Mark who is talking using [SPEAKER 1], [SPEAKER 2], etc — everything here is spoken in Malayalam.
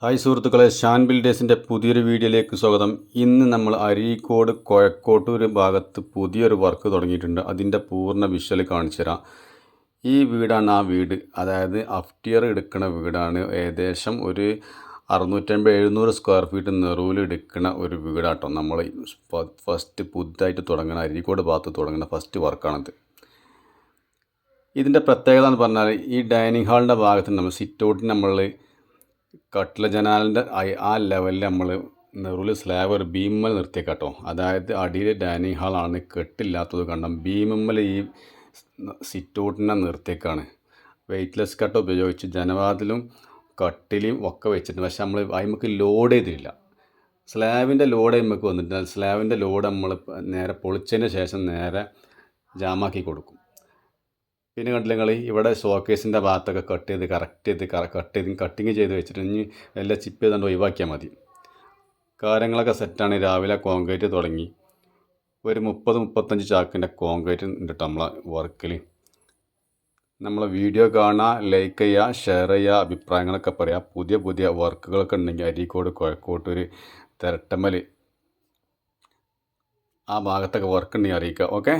[SPEAKER 1] ഹായ് സുഹൃത്തുക്കളെ, ഷാൻ ബിൽഡേഴ്സിൻ്റെ പുതിയൊരു വീഡിയോയിലേക്ക് സ്വാഗതം. ഇന്ന് നമ്മൾ അരീക്കോട് കോയക്കോട്ടൂർ ഭാഗത്ത് പുതിയൊരു വർക്ക് തുടങ്ങിയിട്ടുണ്ട്. അതിൻ്റെ പൂർണ്ണ വിഷ്വൽ കാണിച്ചു തരാം. ഈ വീടാണ് ആ വീട്, അതായത് അഫ്റ്റിയർ എടുക്കുന്ന വീടാണ്. ഏകദേശം ഒരു 650-700 സ്ക്വയർ ഫീറ്റ് നെറൂല് എടുക്കുന്ന ഒരു വീടാട്ടോ. നമ്മൾ ഫസ്റ്റ് പുതുതായിട്ട് തുടങ്ങുന്ന അരീക്കോട് ഭാഗത്ത് തുടങ്ങുന്ന ഫസ്റ്റ് വർക്കാണിത്. ഇതിൻ്റെ പ്രത്യേകത എന്ന് പറഞ്ഞാൽ, ഈ ഡൈനിങ് ഹാളിൻ്റെ ഭാഗത്ത് നമ്മൾ സിറ്റ് ഔട്ടിന് നമ്മൾ കട്ടില ജനാലിൻ്റെ ആ ലെവലിൽ നമ്മൾ നെറുവിൽ സ്ലാബ് ഒരു ബീമ്മൽ നിർത്തിയേക്കാട്ടോ. അതായത് അടിയിൽ ഡൈനിങ് ഹാളാണ്, കെട്ടില്ലാത്തത് കണ്ടം ബീമ്മൽ ഈ സിറ്റ് ഔട്ടിനെ നിർത്തിയേക്കാണ്. വെയ്റ്റ്ലെസ് കട്ട് ഉപയോഗിച്ച് ജനവാതിലും കട്ടിലും ഒക്കെ വെച്ചിട്ടുണ്ട്. പക്ഷെ നമ്മൾ അതിമക്ക് ലോഡ് ചെയ്തിട്ടില്ല. സ്ലാബിൻ്റെ ലോഡ് നമുക്ക് വന്നിട്ടില്ല. സ്ലാബിൻ്റെ ലോഡ് നമ്മൾ നേരെ പൊളിച്ചതിന് ശേഷം നേരെ ജാമാക്കി കൊടുക്കും. പിന്നെ കണ്ടില്ല നിങ്ങൾ, ഇവിടെ ഷോക്കേസിൻ്റെ ഭാഗത്തൊക്കെ കട്ടിങ് ചെയ്ത് വെച്ചിട്ട് ഇനി എല്ലാം ചിപ്പ് ചെയ്തുകൊണ്ട് ഒഴിവാക്കിയാൽ മതി. കാര്യങ്ങളൊക്കെ സെറ്റാണ്. രാവിലെ കോൺക്രീറ്റ് തുടങ്ങി. ഒരു 30-35 ചാക്കിൻ്റെ കോൺക്രീറ്റ് ഉണ്ട് നമ്മളെ വർക്കിൽ. നമ്മളെ വീഡിയോ കാണുക, ലൈക്ക് ചെയ്യുക, ഷെയർ ചെയ്യുക, അഭിപ്രായങ്ങളൊക്കെ പറയുക. പുതിയ വർക്കുകളൊക്കെ ഉണ്ടെങ്കിൽ അരീക്കോട് കോയക്കോട്ടൂർ തിരട്ടമ്മൽ ആ ഭാഗത്തൊക്കെ വർക്ക് ഉണ്ടെങ്കിൽ അറിയിക്കുക. ഓക്കെ.